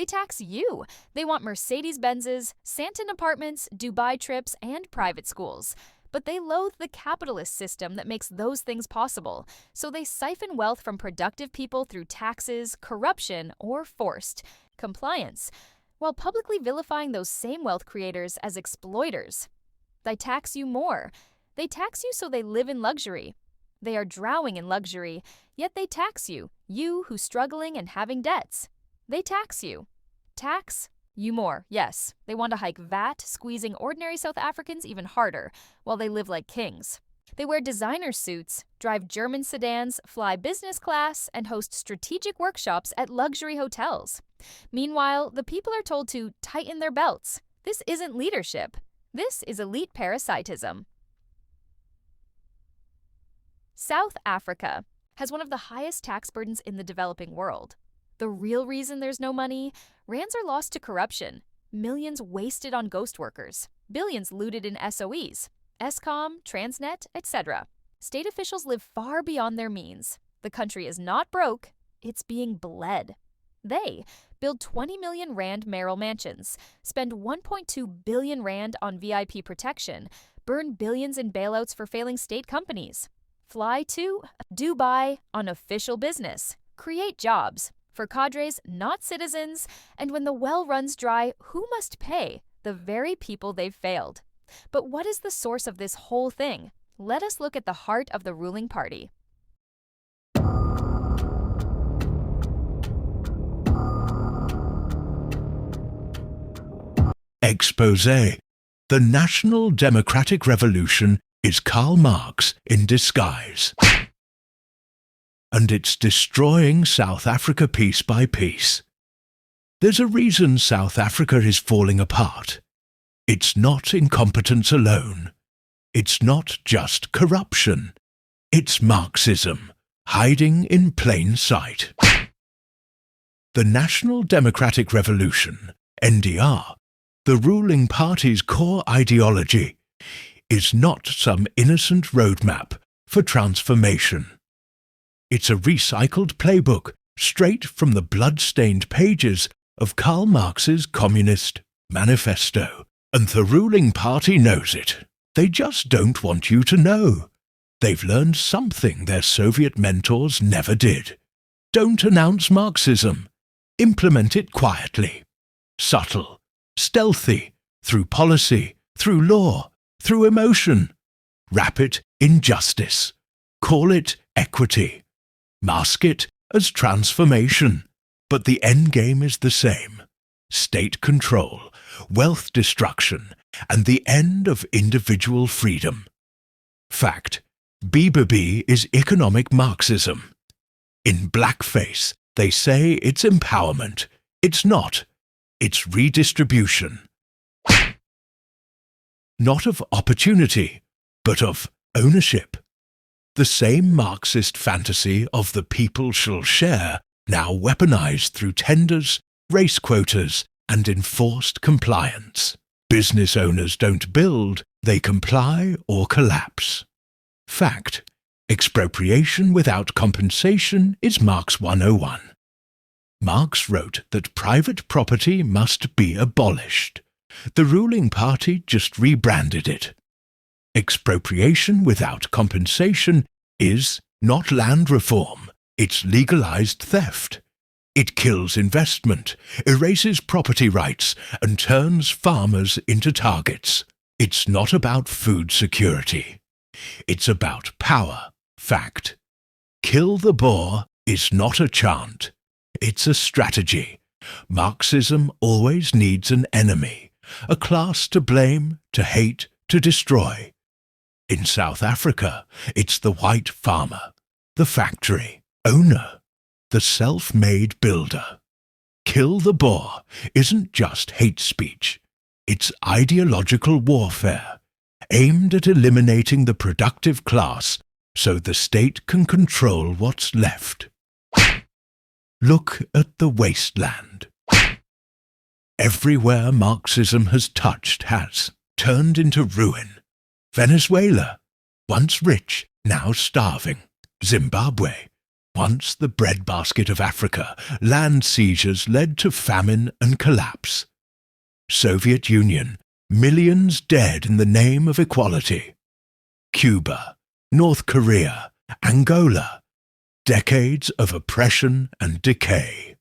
They tax you. They want Mercedes-Benzes, Santon apartments, Dubai trips, and private schools. But they loathe the capitalist system that makes those things possible, so they siphon wealth from productive people through taxes, corruption, or forced compliance, while publicly vilifying those same wealth creators as exploiters. They tax you more. They tax you so they live in luxury. They are drowning in luxury, yet they tax you, you who's struggling and having debts. They tax you. Tax you more, yes. They want to hike VAT, squeezing ordinary South Africans even harder, while they live like kings. They wear designer suits, drive German sedans, fly business class, and host strategic workshops at luxury hotels. Meanwhile, the people are told to tighten their belts. This isn't leadership. This is elite parasitism. South Africa has one of the highest tax burdens in the developing world. The real reason there's no money? Rands are lost to corruption, millions wasted on ghost workers, billions looted in SOEs, Eskom, Transnet, etc. State officials live far beyond their means. The country is not broke, it's being bled. They build 20 million Rand Merrill mansions, spend 1.2 billion Rand on VIP protection, burn billions in bailouts for failing state companies, fly to Dubai on official business, create jobs for cadres, not citizens, and when the well runs dry, who must pay? The very people they've failed. But what is the source of this whole thing? Let us look at the heart of the ruling party. Exposé. The National Democratic Revolution is Karl Marx in disguise. And it's destroying South Africa piece by piece. There's a reason South Africa is falling apart. It's not incompetence alone. It's not just corruption. It's Marxism, hiding in plain sight. The National Democratic Revolution, NDR, the ruling party's core ideology, is not some innocent roadmap for transformation. It's a recycled playbook straight from the blood-stained pages of Karl Marx's Communist Manifesto. And the ruling party knows it. They just don't want you to know. They've learned something their Soviet mentors never did. Don't announce Marxism. Implement it quietly. Subtle. Stealthy. Through policy. Through law. Through emotion. Wrap it in justice. Call it equity. Mask it as transformation. But the end game is the same. State control, wealth destruction, and the end of individual freedom. Fact: BBB is economic Marxism. In blackface, they say it's empowerment. It's not. It's redistribution. Not of opportunity, but of ownership. The same Marxist fantasy of the people shall share, now weaponized through tenders, race quotas, and enforced compliance. Business owners don't build, they comply or collapse. Fact: expropriation without compensation is Marx 101. Marx wrote that private property must be abolished. The ruling party just rebranded it. Expropriation without compensation is not land reform, it's legalized theft. It kills investment, erases property rights, and turns farmers into targets. It's not about food security. It's about power. Fact: kill the Boer is not a chant. It's a strategy. Marxism always needs an enemy, a class to blame, to hate, to destroy. In South Africa, it's the white farmer, the factory owner, the self-made builder. Kill the Boer isn't just hate speech. It's ideological warfare, aimed at eliminating the productive class so the state can control what's left. Look at the wasteland. Everywhere Marxism has touched has turned into ruin. Venezuela, once rich, now starving. Zimbabwe, Once the breadbasket of Africa, land seizures led to famine and collapse. Soviet Union, millions dead in the name of equality. Cuba, North Korea, Angola, decades of oppression and decay.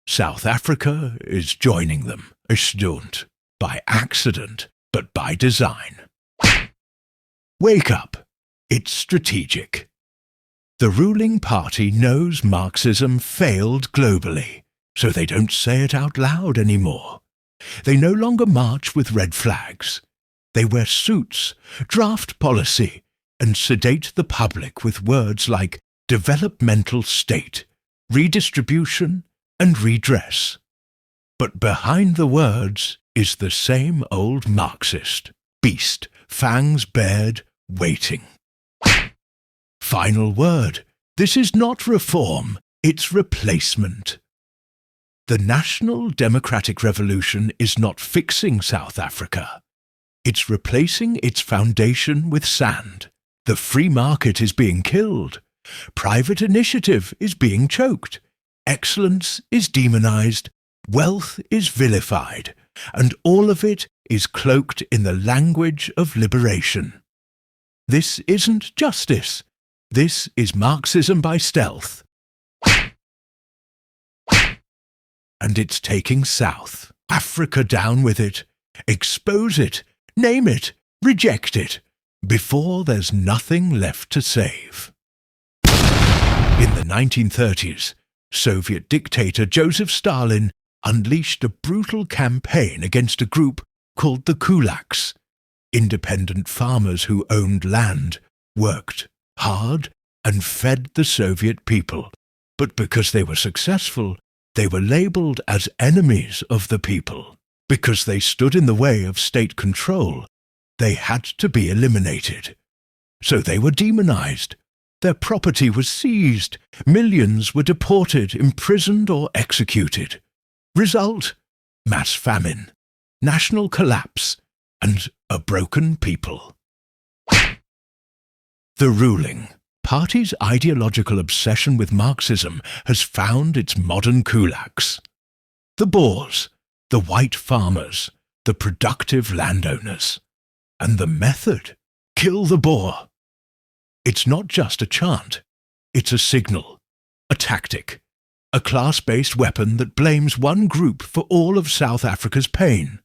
South Africa is joining them, a stunt, by accident, but by design. Wake up! It's strategic. The ruling party knows Marxism failed globally, so they don't say it out loud anymore. They no longer march with red flags. They wear suits, draft policy, and sedate the public with words like developmental state, redistribution, and redress. But behind the words is the same old Marxist, beast, fangs bared, waiting. Final word. This is not reform, it's replacement. The National Democratic Revolution is not fixing South Africa. It's replacing its foundation with sand. The free market is being killed. Private initiative is being choked. Excellence is demonized. Wealth is vilified. And all of it is cloaked in the language of liberation. This isn't justice. This is Marxism by stealth. And it's taking South Africa down with it. Expose it, name it, reject it, before there's nothing left to save. In the 1930s, Soviet dictator Joseph Stalin unleashed a brutal campaign against a group called the kulaks, independent farmers who owned land, worked hard, and fed the Soviet people. But because they were successful, they were labeled as enemies of the people. Because they stood in the way of state control, they had to be eliminated. So they were demonized. Their property was seized. Millions were deported, imprisoned, or executed. Result: mass famine, national collapse, and a broken people. The ruling party's ideological obsession with Marxism has found its modern kulaks. The Boers, the white farmers, the productive landowners. And the method: kill the Boer. It's not just a chant, it's a signal, a tactic, a class-based weapon that blames one group for all of South Africa's pain.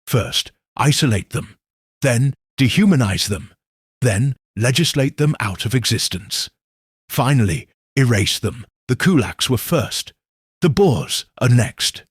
First, isolate them, then dehumanize them, then legislate them out of existence. Finally, erase them. The kulaks were first. The Boers are next.